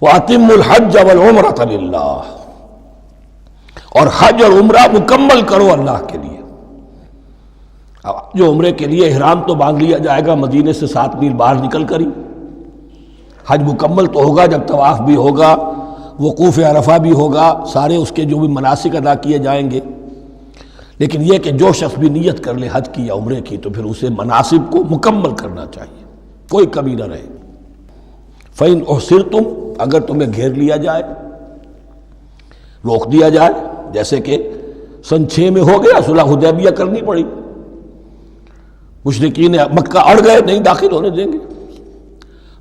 وَأَتِمُّ الْحَجَّ وَالْعُمْرَةَ لِلَّهِ، اور حج اور عمرہ مکمل کرو اللہ کے لیے۔ جو عمرے کے لیے احرام تو باندھ لیا جائے گا مدینے سے 7 میل باہر نکل کر ہی، حج مکمل تو ہوگا جب طواف بھی ہوگا، وقوف عرفہ بھی ہوگا، سارے اس کے جو بھی مناسک ادا کیے جائیں گے۔ لیکن یہ کہ جو شخص بھی نیت کر لے حج کی یا عمرے کی تو پھر اسے مناسب کو مکمل کرنا چاہیے، کوئی کمی نہ رہے۔ فَإِنْ أُحْصِرْتُمْ، اگر تمہیں گھیر لیا جائے، روک دیا جائے، جیسے کہ سن 6 میں ہو گیا، صلح حدیبیہ کرنی پڑی، مشرکین مکہ اڑ گئے، نہیں داخل ہونے دیں گے۔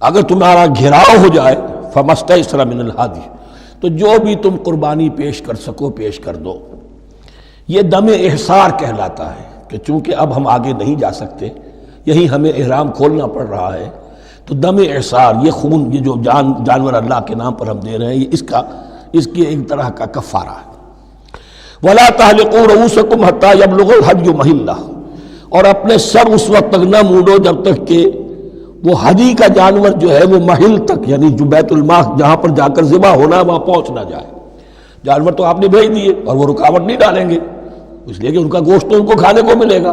اگر تمہارا گھیراؤ ہو جائے فَمَسْتَيْسَرَ مِنَ الْهَدْيِ، تو جو بھی تم قربانی پیش کر سکو پیش کر دو۔ یہ دم احصار کہلاتا ہے کہ چونکہ اب ہم آگے نہیں جا سکتے، یہی ہمیں احرام کھولنا پڑ رہا ہے، تو دم احصار، یہ خون، یہ جو جانور اللہ کے نام پر ہم دے رہے ہیں، یہ اس کی ایک طرح کا کفارہ ہے۔ وَلَا تَحْلِقُوا رُؤُوسَكُمْ حَتَّى يَبْلُغَ الْهَدْيُ مَحِلَّهُ، اور اپنے سر اس وقت تک نہ مونڈو جب تک کہ وہ ہدی کا جانور جو ہے وہ محل تک، یعنی جو بیت الماء جہاں پر جا کر ذبح ہونا ہے وہاں پہنچ نہ جائے۔ جانور تو آپ نے بھیج دیے اور وہ رکاوٹ نہیں ڈالیں گے، اس لیے کہ ان کا گوشت تو ان کو کھانے کو ملے گا،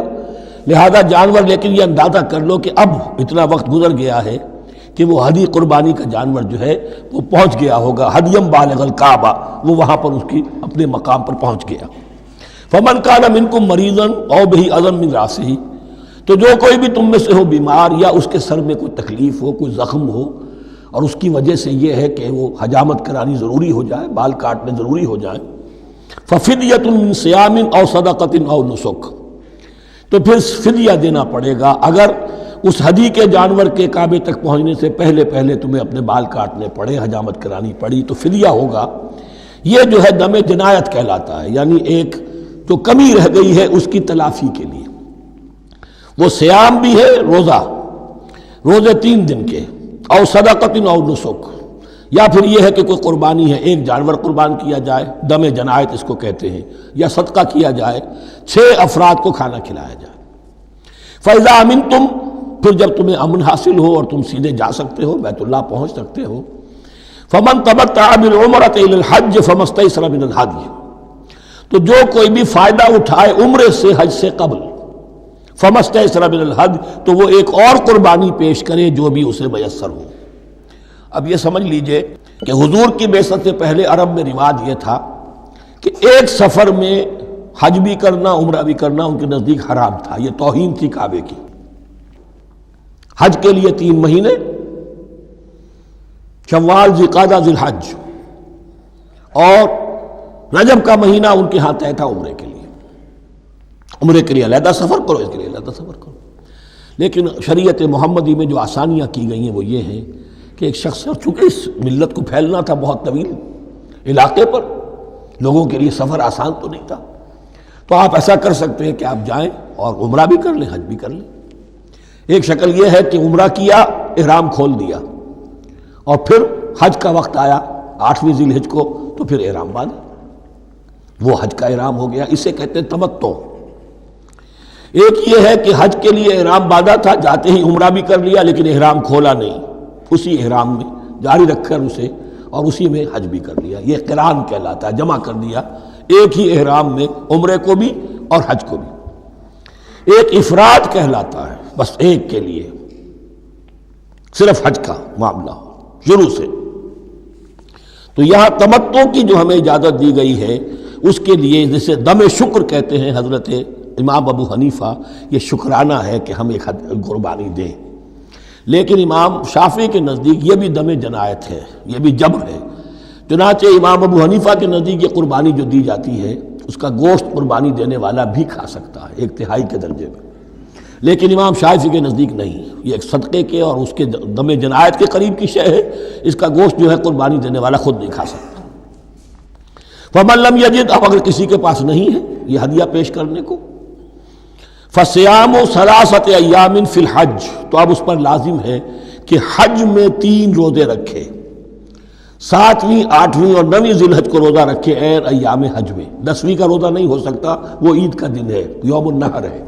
لہذا جانور، لیکن یہ اندازہ کر لو کہ اب اتنا وقت گزر گیا ہے کہ وہ ہدی قربانی کا جانور جو ہے وہ پہنچ گیا ہوگا، ہدیم بالغ الکعبہ، وہ وہاں پر اس کی اپنے مقام پر پہنچ گیا۔ فمن کان منکم مریضا او بہ اذی من راسہ، تو جو کوئی بھی تم میں سے ہو بیمار یا اس کے سر میں کوئی تکلیف ہو، کوئی زخم ہو، اور اس کی وجہ سے یہ ہے کہ وہ حجامت کرانی ضروری ہو جائے، بال کاٹنے ضروری ہو جائیں، ففدیۃ من صیام او صدقۃ او نسک، تو پھر فدیہ دینا پڑے گا۔ اگر اس ہدی کے جانور کے کعبے تک پہنچنے سے پہلے تمہیں اپنے بال کاٹنے پڑے، حجامت کرانی پڑی، تو فدیہ ہوگا۔ یہ جو ہے دم جنایت کہلاتا ہے، یعنی ایک جو کمی رہ گئی ہے اس کی تلافی کے لیے۔ وہ صیام بھی ہے، روزے 3 دن کے، او صدقۃ او نسک، یا پھر یہ ہے کہ کوئی قربانی ہے، ایک جانور قربان کیا جائے، دم جنایت اس کو کہتے ہیں، یا صدقہ کیا جائے، 6 افراد کو کھانا کھلایا جائے۔ فَإِذَا أَمِنْتُمْ، پھر جب تمہیں امن حاصل ہو اور تم سیدھے جا سکتے ہو، بیت اللہ پہنچ سکتے ہو، فَمَنْ تَمَتَّعَ بِالْعُمْرَةِ إِلَى الْحَجِّ فَمَا اسْتَيْسَرَ مِنَ الْهَدْيِ، تو جو کوئی بھی فائدہ اٹھائے عمرے سے حج سے قبل، فَمَا اسْتَيْسَرَ مِنَ الْهَدْيِ، تو وہ ایک اور قربانی پیش کرے جو بھی اسے میسر ہو۔ اب یہ سمجھ لیجئے کہ حضور کی بعثت سے پہلے عرب میں رواج یہ تھا کہ ایک سفر میں حج بھی کرنا، عمرہ بھی کرنا ان کے نزدیک حرام تھا، یہ توہین تھی کعبے کی۔ حج کے لیے 3 مہینے، شوال، ذوالقعدہ، ذوالحج، اور رجب کا مہینہ ان کے ہاں طے تھا عمرے کے لیے۔ عمرے کے لیے علیحدہ سفر کرو، اس کے لیے علیحدہ سفر کرو۔ لیکن شریعت محمدی میں جو آسانیاں کی گئی ہیں وہ یہ ہیں کہ ایک شخص، چونکہ اس ملت کو پھیلنا تھا بہت طویل علاقے پر، لوگوں کے لیے سفر آسان تو نہیں تھا، تو آپ ایسا کر سکتے ہیں کہ آپ جائیں اور عمرہ بھی کر لیں، حج بھی کر لیں۔ ایک شکل یہ ہے کہ عمرہ کیا، احرام کھول دیا، اور پھر حج کا وقت آیا 8ویں ذی الحج کو تو پھر احرام باندھا، وہ حج کا احرام ہو گیا، اسے کہتے ہیں تمتع۔ ایک یہ ہے کہ حج کے لیے احرام باندھا تھا، جاتے ہی عمرہ بھی کر لیا لیکن احرام کھولا نہیں، اسی احرام میں جاری رکھ کر اسے، اور اسی میں حج بھی کر لیا، یہ قران کہلاتا ہے، جمع کر دیا ایک ہی احرام میں عمرے کو بھی اور حج کو بھی۔ ایک افراد کہلاتا ہے، بس ایک کے لیے صرف حج کا معاملہ ہو شروع سے۔ تو یہاں تمتع کی جو ہمیں اجازت دی گئی ہے اس کے لیے، جسے دم شکر کہتے ہیں حضرت امام ابو حنیفہ، یہ شکرانہ ہے کہ ہم ایک قربانی دیں۔ لیکن امام شافعی کے نزدیک یہ بھی دم جنایت ہے، یہ بھی جبر ہے، چنانچہ امام ابو حنیفہ کے نزدیک یہ قربانی جو دی جاتی ہے اس کا گوشت قربانی دینے والا بھی کھا سکتا ہے 1/3 کے درجے میں، لیکن امام شافعی کے نزدیک نہیں، یہ ایک صدقے کے اور اس کے دم جنایت کے قریب کی شے ہے، اس کا گوشت جو ہے قربانی دینے والا خود نہیں کھا سکتا۔ فَمَن لَّمْ يَجِدْ، اب اگر کسی کے پاس نہیں ہے یہ ہدیہ پیش کرنے کو، فَصِيَامُ 3 أَيَّامٍ فِي الْحَجِّ، تو اب اس پر لازم ہے کہ حج میں 3 روزے رکھے، 7ویں، 8ویں اور 9ویں ذی الحج کو روزہ رکھے غیر ایام حج میں۔ 10ویں کا روزہ نہیں ہو سکتا، وہ عید کا دن ہے، یوم النحر ہے۔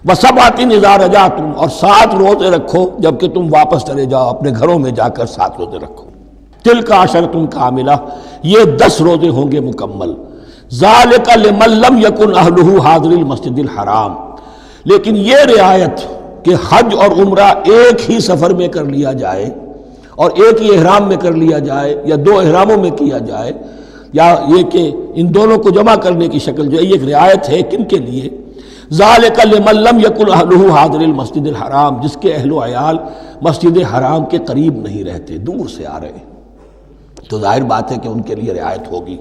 وَسَبْعَةٍ إِذَا رَجَعْتُمْ، اور 7 روزے رکھو جب کہ تم واپس چلے جاؤ اپنے گھروں میں جا کر 7 روزے رکھو۔ تلک عشرۃ کاملہ، یہ 10 روزے ہوں گے مکمل. ذالک لمن لم یکن اہلہ حاضر المسجد الحرام، لیکن یہ رعایت کہ حج اور عمرہ ایک ہی سفر میں کر لیا جائے اور ایک ہی احرام میں کر لیا جائے یا 2 احراموں میں کیا جائے، یا یہ کہ ان دونوں کو جمع کرنے کی شکل جو ہے، یہ ایک رعایت ہے کن کے لیے؟ ذالک لمن لم یکن اہلہ حاضر المسجد الحرام، جس کے اہل و عیال مسجد حرام کے قریب نہیں رہتے، دور سے آ رہے ہیں، تو ظاہر بات ہے کہ ان کے لیے رعایت ہوگی.